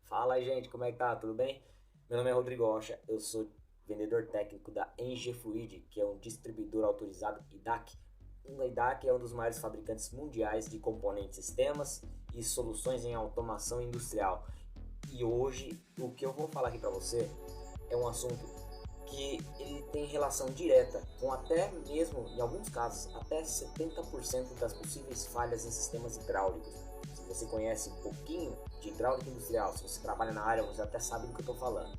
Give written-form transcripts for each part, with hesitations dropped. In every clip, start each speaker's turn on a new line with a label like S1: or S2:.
S1: Fala aí, gente, como é que tá? Tudo bem? Meu nome é Rodrigo Rocha, eu sou vendedor técnico da NG Fluid, que é um distribuidor autorizado IDAC. A IDAC é um dos maiores fabricantes mundiais de componentes, sistemas e soluções em automação industrial. E hoje o que eu vou falar aqui para você é um assunto que ele tem relação direta com até mesmo, em alguns casos, até 70% das possíveis falhas em sistemas hidráulicos. Se você conhece um pouquinho de hidráulica industrial, se você trabalha na área, você até sabe do que eu estou falando.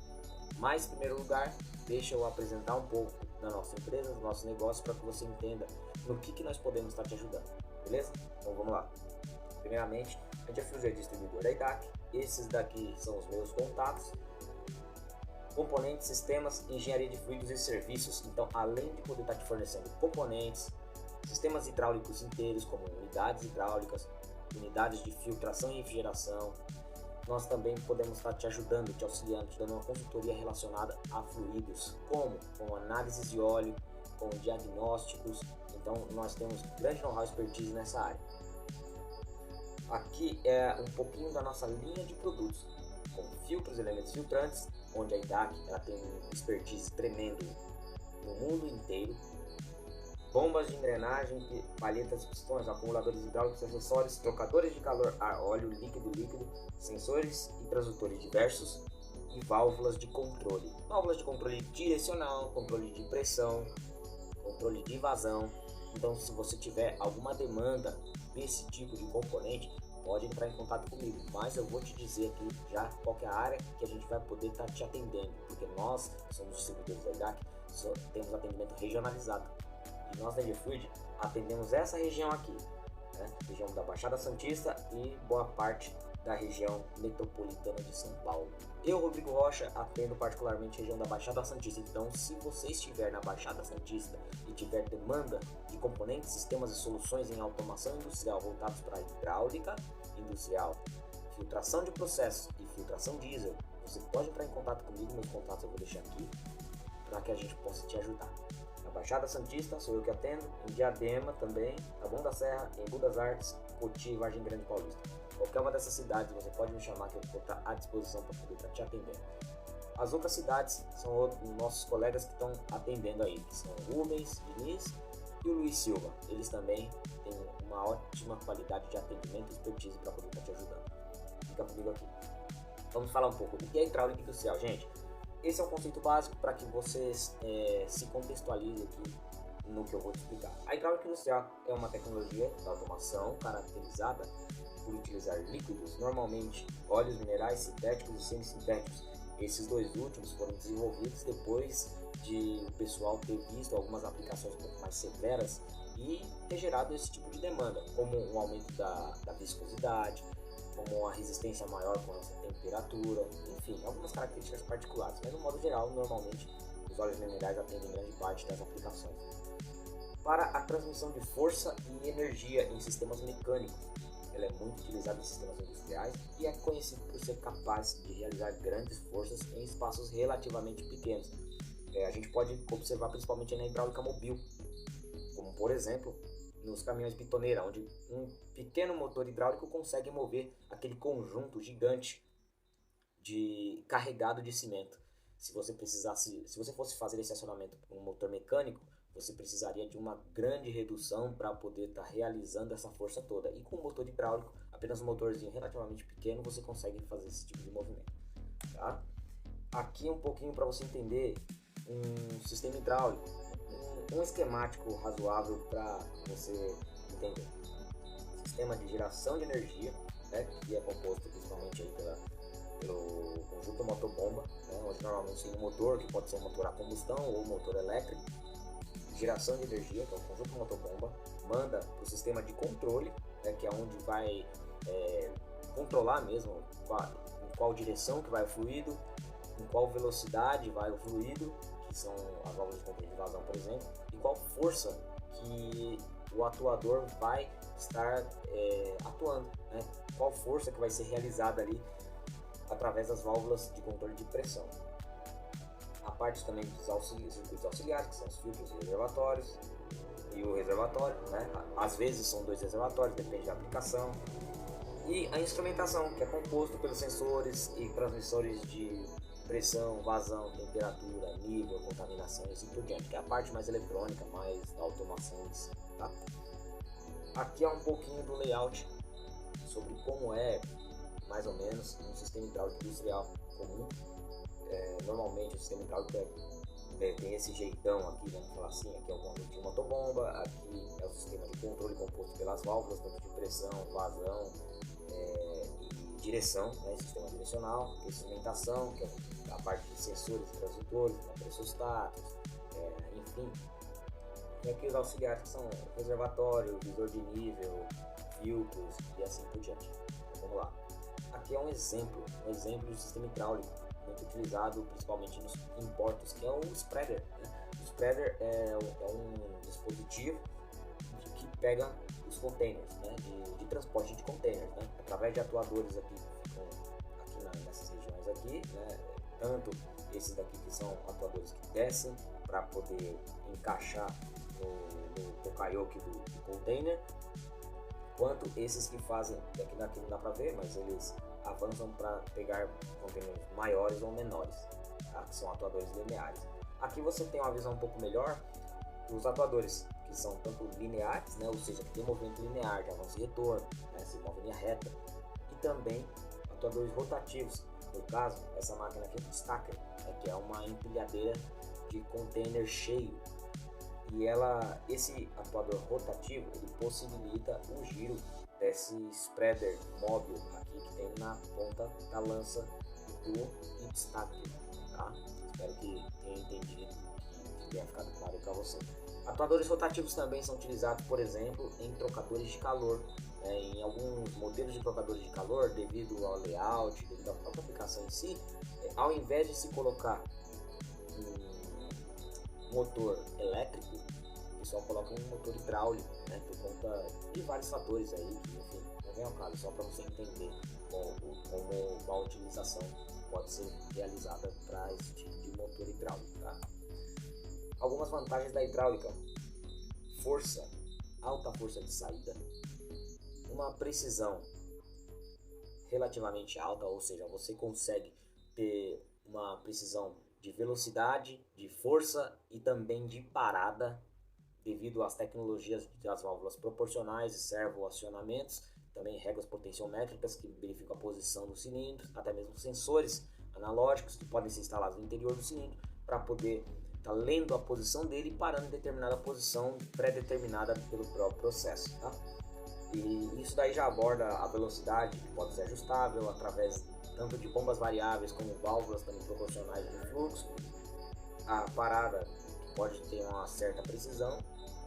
S1: Mas, em primeiro lugar, deixa eu apresentar um pouco da nossa empresa, do nosso negócio, para que você entenda no que nós podemos estar te ajudando, beleza? Então vamos lá. Primeiramente, a gente é distribuidor da IDAC, esses daqui são os meus contatos. Componentes, sistemas, engenharia de fluidos e serviços. Então, além de poder estar te fornecendo componentes, sistemas hidráulicos inteiros, como unidades hidráulicas, unidades de filtração e refrigeração, nós também podemos estar te ajudando, te auxiliando, te dando uma consultoria relacionada a fluidos, como com análises de óleo, com diagnósticos. Então, nós temos grande know-how e expertise nessa área. Aqui é um pouquinho da nossa linha de produtos, com filtros, elementos filtrantes, onde a IDAC ela tem um expertise tremendo no mundo inteiro, bombas de engrenagem, palhetas, pistões, acumuladores hidráulicos, acessórios, trocadores de calor, ar, óleo, líquido, sensores e transdutores diversos e válvulas de controle. Válvulas de controle direcional, controle de pressão, controle de vazão. Então, se você tiver alguma demanda desse tipo de componente, pode entrar em contato comigo, mas eu vou te dizer aqui já qual é a área que a gente vai poder estar te atendendo, porque nós somos distribuidores da IDAC, temos atendimento regionalizado e nós da NG atendemos essa região aqui, né? Região da Baixada Santista e boa parte da região metropolitana de São Paulo. Eu, Rodrigo Rocha, atendo particularmente a região da Baixada Santista, então se você estiver na Baixada Santista e tiver demanda de componentes, sistemas e soluções em automação industrial voltados para a hidráulica industrial, filtração de processos e filtração diesel, você pode entrar em contato comigo, meus contatos eu vou deixar aqui, para que a gente possa te ajudar. Na Baixada Santista sou eu que atendo, em Diadema também, Taboão da Serra, em Budas Artes, Poti e Vargem Grande Paulista. Qualquer uma dessas cidades você pode me chamar que eu vou estar à disposição para poder estar te atendendo. As outras cidades são os nossos colegas que estão atendendo aí, que são o Rubens Diniz e o Luiz Silva. Eles também têm uma ótima qualidade de atendimento e expertise para poder estar te ajudando. Fica comigo aqui. Vamos falar um pouco do que é hidráulica industrial, gente. Esse é um conceito básico para que vocês se contextualizem aqui no que eu vou te explicar. A hidráulica industrial é uma tecnologia de automação caracterizada por utilizar líquidos, normalmente óleos minerais sintéticos e semissintéticos. Esses dois últimos foram desenvolvidos depois de o pessoal ter visto algumas aplicações um pouco mais severas e ter gerado esse tipo de demanda, como um aumento da viscosidade, como uma resistência maior com essa temperatura, enfim, algumas características particulares, mas no modo geral, normalmente, os óleos minerais atendem grande parte das aplicações. Para a transmissão de força e energia em sistemas mecânicos, ela é muito utilizada em sistemas industriais e é conhecida por ser capaz de realizar grandes forças em espaços relativamente pequenos. A gente pode observar principalmente na hidráulica mobil, como por exemplo, nos caminhões pitoneira, onde um pequeno motor hidráulico consegue mover aquele conjunto gigante de carregado de cimento. Se você fosse fazer esse acionamento com um motor mecânico, você precisaria de uma grande redução para poder estar realizando essa força toda. E com o motor hidráulico, apenas um motorzinho relativamente pequeno, você consegue fazer esse tipo de movimento. Tá? Aqui um pouquinho para você entender um sistema hidráulico, um esquemático razoável para você entender. Sistema de geração de energia, né, que é composto principalmente aí pelo conjunto motor-bomba, né, onde normalmente tem um motor, que pode ser um motor a combustão ou um motor elétrico. Geração de energia, que é o conjunto motor-bomba, manda para o sistema de controle, né, que é onde vai controlar mesmo em qual direção que vai o fluido, em qual velocidade vai o fluido, que são as válvulas de controle de vazão, por exemplo, e qual força que o atuador vai estar atuando, né? Qual força que vai ser realizada ali através das válvulas de controle de pressão. A parte também dos circuitos auxiliares, que são os filtros e reservatórios, e o reservatório, né? Às vezes são dois reservatórios, depende da aplicação. E a instrumentação, que é composto pelos sensores e transmissores de pressão, vazão, temperatura, nível, contaminação e assim por diante, que é a parte mais eletrônica, mais da automação em si, tá? Aqui é um pouquinho do layout sobre como é mais ou menos um sistema hidráulico industrial comum. Normalmente o sistema hidráulico tem esse jeitão aqui, vamos falar assim. Aqui é o conjunto de motobomba, aqui é o sistema de controle composto pelas válvulas, tanto de pressão, vazão e direção, né, sistema direcional, instrumentação, que é a parte de sensores, transdutores, pressostatos, enfim. E aqui os auxiliares, que são reservatório, visor de nível, filtros e assim por diante. Então, vamos lá. Aqui é um exemplo de sistema hidráulico muito utilizado principalmente em portos, que é o spreader, né? O spreader é um dispositivo que pega os containers, né? de transporte de containers, né? Através de atuadores aqui nessas regiões aqui, né? Tanto esses daqui que são atuadores que descem para poder encaixar no pokayoke do container, quanto esses que fazem, daqui não dá para ver, mas eles avançam para pegar containers maiores ou menores, tá? Que são atuadores lineares. Aqui você tem uma visão um pouco melhor dos atuadores que são tanto lineares, né? Ou seja, que tem movimento linear de avanço e retorno, né? Se move em linha reta, e também atuadores rotativos. No caso, essa máquina aqui é um stacker, né? Que é uma empilhadeira de container cheio. E esse atuador rotativo, ele possibilita o giro desse spreader móvel aqui que tem na ponta da lança do stacker, tá? Espero que tenha entendido, que tenha ficado claro para você. Atuadores rotativos também são utilizados, por exemplo, em trocadores de calor, né? Em alguns modelos de trocadores de calor, devido ao layout, devido à própria aplicação em si, ao invés de se colocar motor elétrico, o pessoal coloca um motor hidráulico, né, por conta de vários fatores aí, que, enfim, não vem ao caso, só para você entender como a utilização pode ser realizada para esse tipo de motor hidráulico, tá? Algumas vantagens da hidráulica: força, alta força de saída, uma precisão relativamente alta, ou seja, você consegue ter uma precisão de velocidade, de força e também de parada, devido às tecnologias das válvulas proporcionais e servoacionamentos, também regras potenciométricas que verificam a posição do cilindro, até mesmo sensores analógicos que podem ser instalados no interior do cilindro para poder estar lendo a posição dele e parando em determinada posição pré-determinada pelo próprio processo, tá? E isso daí já aborda a velocidade, que pode ser ajustável através tanto de bombas variáveis como válvulas também proporcionais de fluxo, a parada que pode ter uma certa precisão,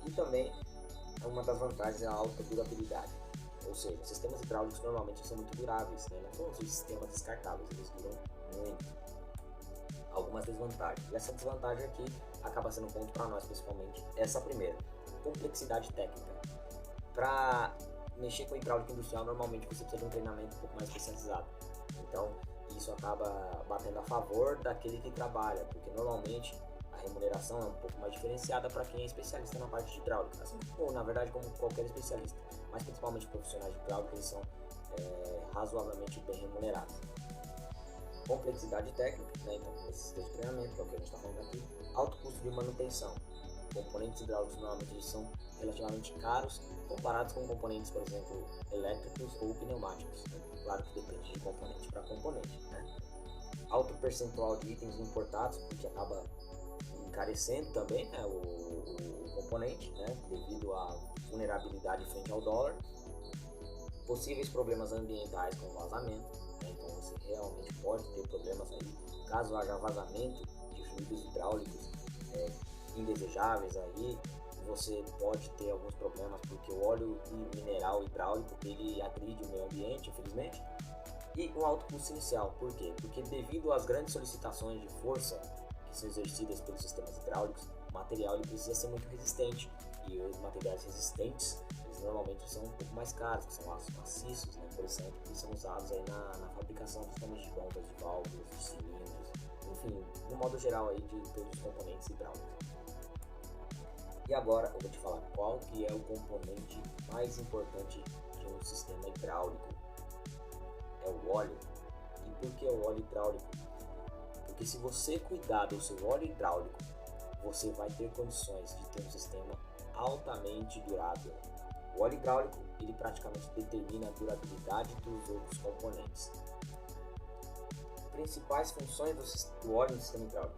S1: e também uma das vantagens é a alta durabilidade, ou seja, sistemas hidráulicos normalmente são muito duráveis, né? Não são sistemas descartáveis, eles duram muito. Algumas desvantagens, e essa desvantagem aqui acaba sendo um ponto para nós, principalmente essa primeira: complexidade técnica. Para mexer com hidráulica industrial, normalmente você precisa de um treinamento um pouco mais especializado. Então, isso acaba batendo a favor daquele que trabalha, porque normalmente a remuneração é um pouco mais diferenciada para quem é especialista na parte de hidráulica, assim como, na verdade, como qualquer especialista, mas principalmente profissionais de hidráulica, eles são razoavelmente bem remunerados. Complexidade técnica, né? Então necessita de treinamento, que é o que a gente está falando aqui. Alto custo de manutenção. Componentes hidráulicos normalmente eles são relativamente caros comparados com componentes, por exemplo, elétricos ou pneumáticos, né? Claro que depende de componente para componente, né? Alto percentual de itens importados, que acaba encarecendo também, né, o componente, né, devido à vulnerabilidade frente ao dólar. Possíveis problemas ambientais com vazamento, né? Então você realmente pode ter problemas aí caso haja vazamento de fluidos hidráulicos indesejáveis aí. Você pode ter alguns problemas porque o óleo mineral hidráulico ele agride o meio ambiente, infelizmente. E um alto custo inicial, por quê? Porque devido às grandes solicitações de força que são exercidas pelos sistemas hidráulicos, o material ele precisa ser muito resistente, e os materiais resistentes eles normalmente são um pouco mais caros, que são aços maciços, né, por exemplo, que são usados aí na fabricação principalmente de bombas, de válvulas, de cilindros, enfim, no modo geral aí de todos os componentes hidráulicos. E agora eu vou te falar qual que é o componente mais importante de um sistema hidráulico. é o óleo. E por que o óleo hidráulico? Porque se você cuidar do seu óleo hidráulico, você vai ter condições de ter um sistema altamente durável. O óleo hidráulico, ele praticamente determina a durabilidade dos outros componentes. Principais funções do óleo no sistema hidráulico.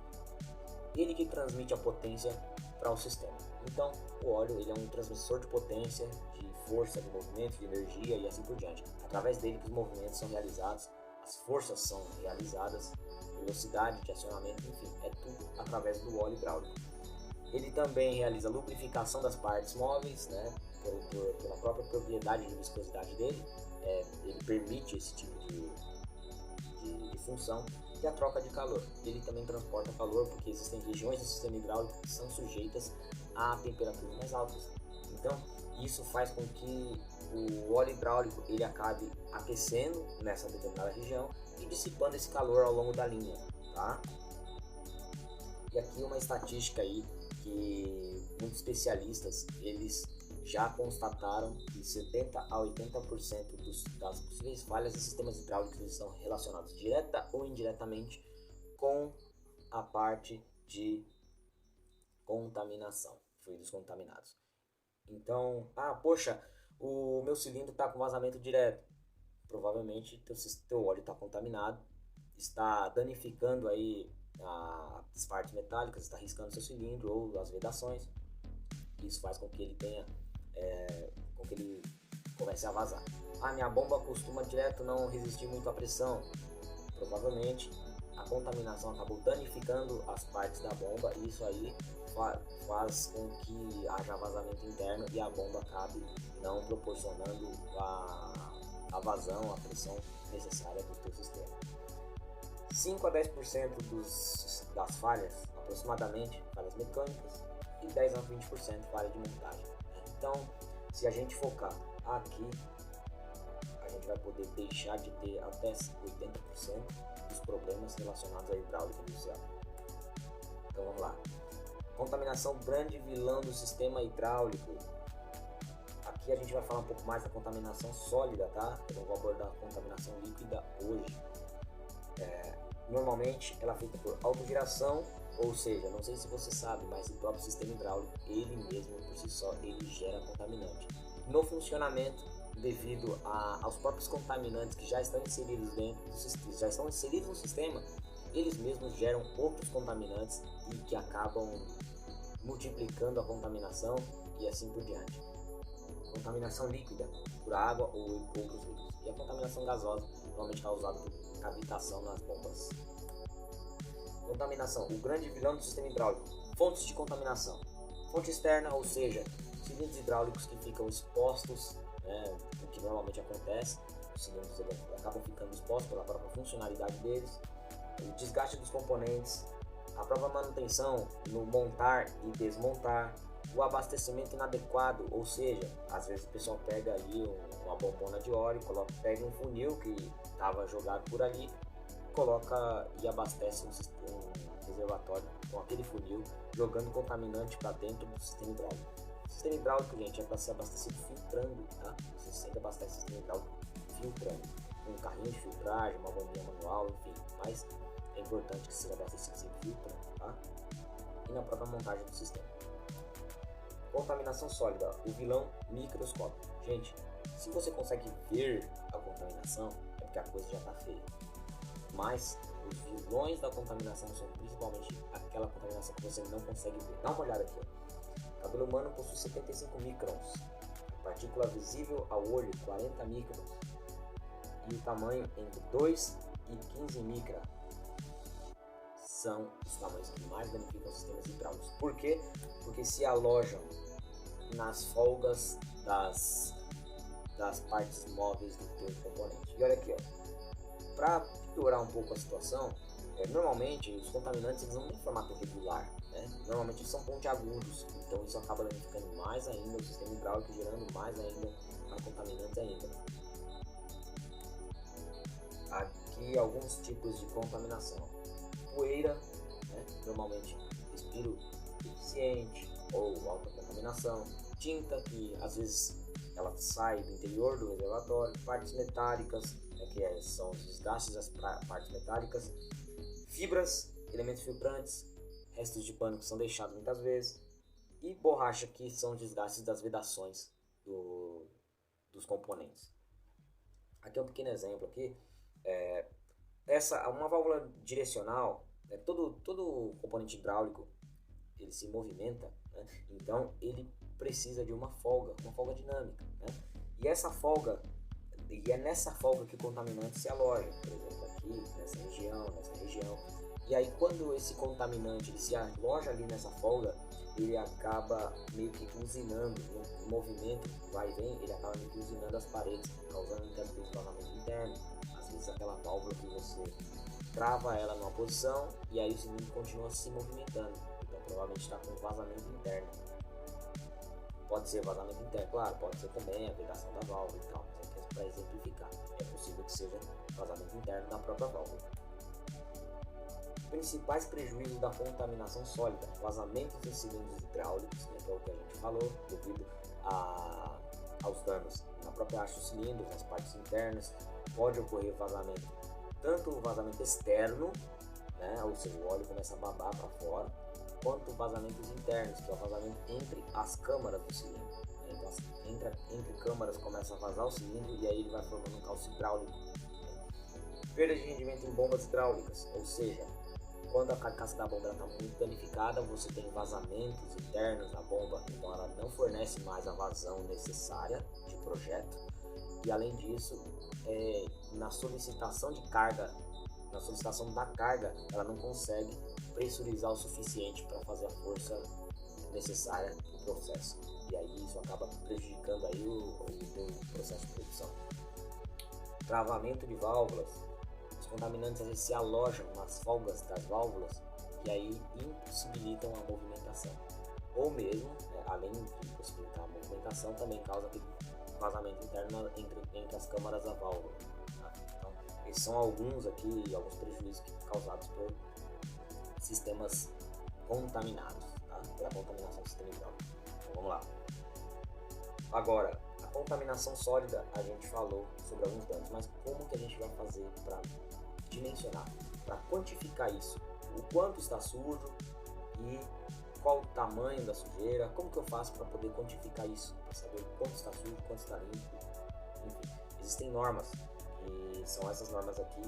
S1: Ele que transmite a potência para o sistema. Então, o óleo ele é um transmissor de potência, de força, de movimento, de energia e assim por diante. Através dele que os movimentos são realizados, as forças são realizadas, velocidade de acionamento, enfim, é tudo através do óleo hidráulico. Ele também realiza a lubrificação das partes móveis, né, pela própria propriedade de viscosidade dele, ele permite esse tipo de função, e a troca de calor. Ele também transporta calor porque existem regiões do sistema hidráulico que são sujeitas a temperaturas mais altas. Então, isso faz com que o óleo hidráulico ele acabe aquecendo nessa determinada região e dissipando esse calor ao longo da linha, tá? E aqui uma estatística aí que muitos especialistas eles já constataram que 70 a 80% das possíveis falhas de sistemas hidráulicos estão relacionados direta ou indiretamente com a parte de contaminação, fluidos contaminados. Então, poxa, o meu cilindro está com vazamento direto. Provavelmente teu óleo está contaminado, está danificando aí as partes metálicas, está riscando seu cilindro ou as vedações. Isso faz com que ele tenha, com que ele comece a vazar. Minha bomba costuma direto não resistir muito à pressão. Provavelmente a contaminação acabou danificando as partes da bomba e isso aí faz com que haja vazamento interno e a bomba acabe não proporcionando a vazão, a pressão necessária do teu sistema. 5 a 10% das falhas, aproximadamente, falhas mecânicas, e 10 a 20% falha de montagem. Então, se a gente focar aqui, a gente vai poder deixar de ter até 80% dos problemas relacionados à hidráulica industrial. Então vamos lá. Contaminação grande vilão do sistema hidráulico. Aqui a gente vai falar um pouco mais da contaminação sólida, tá? Eu não vou abordar a contaminação líquida hoje. Normalmente ela é feita por autogeração, ou seja, não sei se você sabe, mas o próprio sistema hidráulico, ele mesmo por si só, ele gera contaminante. No funcionamento, devido aos próprios contaminantes que já estão inseridos dentro do sistema, já estão inseridos no sistema, eles mesmos geram outros contaminantes e que acabam multiplicando a contaminação e assim por diante. Contaminação líquida por água ou outros líquidos. E a contaminação gasosa, normalmente causada por cavitação nas bombas. Contaminação, o grande vilão do sistema hidráulico. Fontes de contaminação. Fonte externa, ou seja, cilindros hidráulicos que ficam expostos, o que normalmente acontece, os cilindros acabam ficando expostos pela própria funcionalidade deles. O desgaste dos componentes, a própria manutenção no montar e desmontar, o abastecimento inadequado, ou seja, às vezes o pessoal pega ali uma bombona de óleo, pega um funil que estava jogado por ali, coloca e abastece um reservatório com aquele funil, jogando contaminante para dentro do sistema hidráulico. O sistema hidráulico, gente, é para ser abastecido filtrando, tá? Você sempre abastece o sistema hidráulico filtrando, um carrinho de filtragem, uma bombinha manual, enfim, mas é importante que seja abastecido sempre filtrando, tá? E na própria montagem do sistema. Contaminação sólida, o vilão microscópico. Gente, se você consegue ver a contaminação, é porque a coisa já está feia. Mas os vilões da contaminação são principalmente aquela contaminação que você não consegue ver. Dá uma olhada aqui. O cabelo humano possui 75 microns. A partícula visível ao olho, 40 microns. E o tamanho entre 2 e 15 micra. São os tamanhos que mais danificam os sistemas hidráulicos. Por quê? Porque se alojam nas folgas das partes móveis do teu componente. E olha aqui, ó. Para piorar um pouco a situação, normalmente os contaminantes eles não têm formato regular, né? Normalmente eles são pontiagudos, então isso acaba danificando mais ainda o sistema hidráulico, gerando mais ainda contaminantes ainda. Aqui alguns tipos de contaminação. Poeira, né? Normalmente respiro deficiente ou alta contaminação. Tinta, que às vezes ela sai do interior do reservatório. Partes metálicas, né, são os desgastes das partes metálicas, fibras, elementos filtrantes, restos de pano que são deixados muitas vezes, e borracha, que são os desgastes das vedações dos componentes. Aqui é um pequeno exemplo aqui. Uma válvula direcional, todo componente hidráulico ele se movimenta, né? Então ele precisa de uma folga dinâmica, né? E é nessa folga que o contaminante se aloja, por exemplo aqui, nessa região. E aí quando esse contaminante ele se aloja ali nessa folga, ele acaba meio que usinando, no movimento vai e vem, ele acaba meio que usinando as paredes, causando muitas vezes vazamento interno. Às vezes aquela válvula que você trava ela numa posição e aí o cilindro continua se movimentando, então provavelmente está com vazamento interno. Pode ser vazamento interno, claro, pode ser também a vedação da válvula e tal, mas aqui é para exemplificar, é possível que seja vazamento interno da própria válvula. Principais prejuízos da contaminação sólida: vazamentos em cilindros hidráulicos, né, que é o que a gente falou, devido aos danos na própria haste do cilindro, nas partes internas. Pode ocorrer vazamento, tanto o vazamento externo, né, ou seja, o óleo começa a babar para fora, quanto vazamentos internos, que é o vazamento entre as câmaras do cilindro. Então, entre câmaras começa a vazar o cilindro e aí ele vai formando um calço hidráulico. Perda de rendimento em bombas hidráulicas, ou seja, quando a carcaça da bomba está muito danificada, você tem vazamentos internos na bomba, então ela não fornece mais a vazão necessária de projeto. E além disso, na solicitação de carga, na solicitação da carga, ela não consegue pressurizar o suficiente para fazer a força necessária para o processo. E aí isso acaba prejudicando aí o processo de produção. Travamento de válvulas. Os contaminantes às vezes se alojam nas folgas das válvulas e aí impossibilitam a movimentação. Ou mesmo, além de impossibilitar a movimentação, também causa aquele vazamento interno entre as câmaras da válvula. Tá? Então, esses são alguns prejuízos causados por sistemas contaminados, tá? Pela contaminação do sistema hidráulico. Então, vamos lá. Agora, a contaminação sólida, a gente falou sobre alguns danos, mas como que a gente vai fazer para dimensionar, para quantificar isso? O quanto está sujo e qual o tamanho da sujeira? Como que eu faço para poder quantificar isso? Para saber o quanto está sujo, quanto está limpo? Enfim, existem normas, e são essas normas aqui: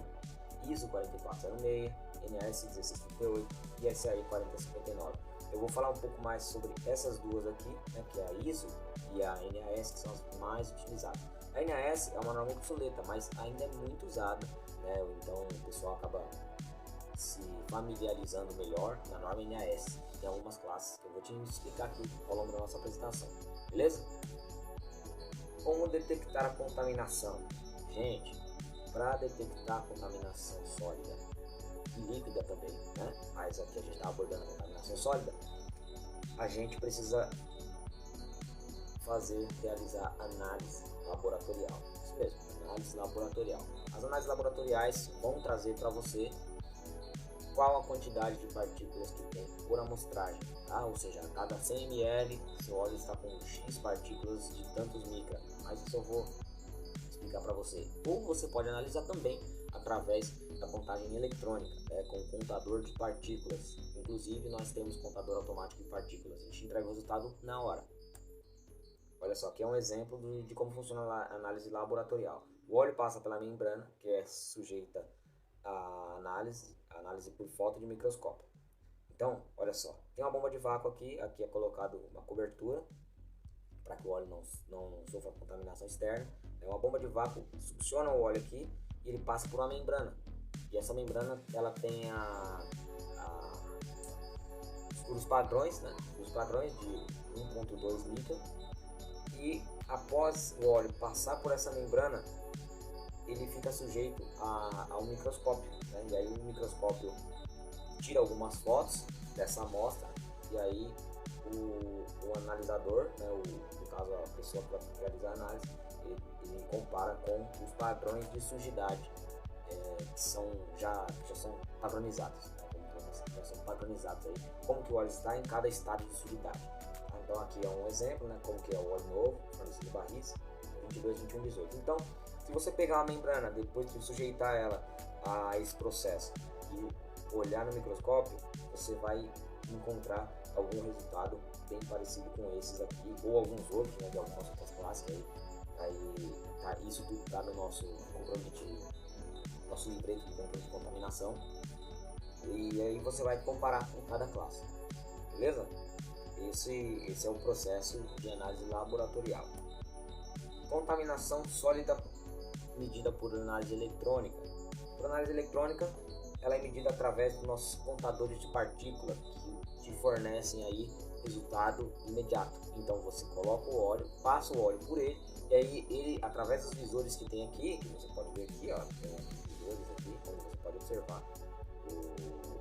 S1: ISO 4406, NAS 1638 e SAE 4059. Eu vou falar um pouco mais sobre essas duas aqui, né, que é a ISO e a NAS, que são as mais utilizadas. A NAS é uma norma obsoleta, mas ainda é muito usada, né? Então o pessoal acaba se familiarizando melhor na norma NAS. Tem algumas classes que eu vou te explicar aqui ao longo da nossa apresentação, beleza? Como detectar a contaminação? Gente, para detectar a contaminação sólida e líquida também, né? Mas aqui a gente está abordando a contaminação sólida, a gente precisa realizar análise laboratorial. Isso mesmo, análise laboratorial. As análises laboratoriais vão trazer para você qual a quantidade de partículas que tem por amostragem, tá? Ou seja, a cada 100 ml seu óleo está com X partículas de tantos micra, mas isso eu vou explicar para você. Ou você pode analisar também através da contagem eletrônica, com o contador de partículas. Inclusive nós temos contador automático de partículas, a gente entrega o resultado na hora. Olha só, aqui é um exemplo de como funciona a análise laboratorial. O óleo passa pela membrana, que é sujeita à análise por foto de microscópio. Então, olha só, tem uma bomba de vácuo aqui é colocado uma cobertura para que o óleo não sofra contaminação externa. Uma bomba de vácuo succiona o óleo aqui e ele passa por uma membrana. E essa membrana ela tem os padrões, né? Os padrões de 1.2 micra. E após o óleo passar por essa membrana, ele fica sujeito ao microscópio, né? E aí o microscópio tira algumas fotos dessa amostra e aí o analisador, né? No caso a pessoa que vai realizar a análise, ele compara com os padrões de sujidade que já são padronizados, né? Já são padronizados aí, como que o óleo está em cada estado de sujidade. Então aqui é um exemplo, né, como que é o óleo novo, fornecido de barris, 22, 21, 18. Então, Se você pegar uma membrana, depois de sujeitar ela a esse processo e olhar no microscópio, você vai encontrar algum resultado bem parecido com esses aqui, ou alguns outros, né, de algumas outras classes aí tá, isso tudo está no nosso livreto de controle de contaminação, e aí você vai comparar com cada classe, beleza? Esse é o processo de análise laboratorial. Contaminação sólida medida por análise eletrônica. Por análise eletrônica, ela é medida através dos nossos contadores de partículas que te fornecem aí resultado imediato. Então você coloca o óleo, passa o óleo por ele, e aí ele, através dos visores que tem aqui, que você pode ver aqui, ó, tem visores aqui, onde você pode observar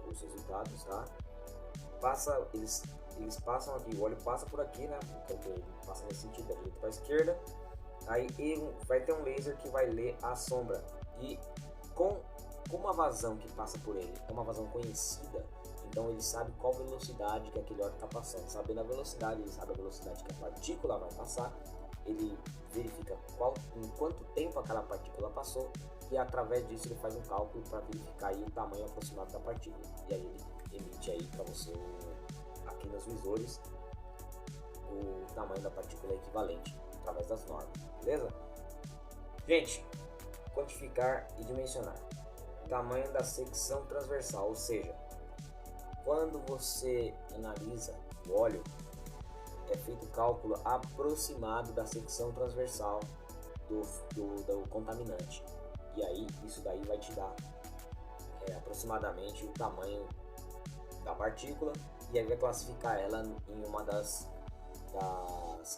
S1: os resultados, tá? Eles passam aqui, o óleo passa por aqui, né? Ele passa nesse sentido, da direita para a esquerda. Aí vai ter um laser que vai ler a sombra, e com uma vazão que passa por ele, é uma vazão conhecida, então ele sabe qual velocidade que aquele óleo está passando. Sabendo a velocidade, ele sabe a velocidade que a partícula vai passar, ele verifica em quanto tempo aquela partícula passou, e através disso ele faz um cálculo para verificar aí o tamanho aproximado da partícula, e aí ele emite aí para você aqui nos visores o tamanho da partícula equivalente através das normas, beleza? Gente, quantificar e dimensionar. Tamanho da secção transversal, ou seja, quando você analisa o óleo, é feito o cálculo aproximado da secção transversal do contaminante, e aí isso daí vai te dar aproximadamente o tamanho da partícula, e aí vai classificar ela em uma das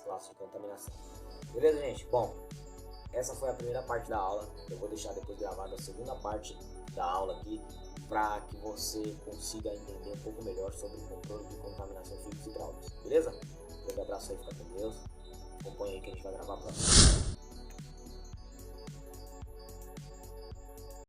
S1: classes de contaminação. Beleza, gente? Bom, essa foi a primeira parte da aula. Eu vou deixar depois gravada a segunda parte da aula aqui, para que você consiga entender um pouco melhor sobre o controle de contaminação fluidos hidráulicos. Beleza? Um grande abraço aí, fica com Deus. Acompanha aí que a gente vai gravar a próxima.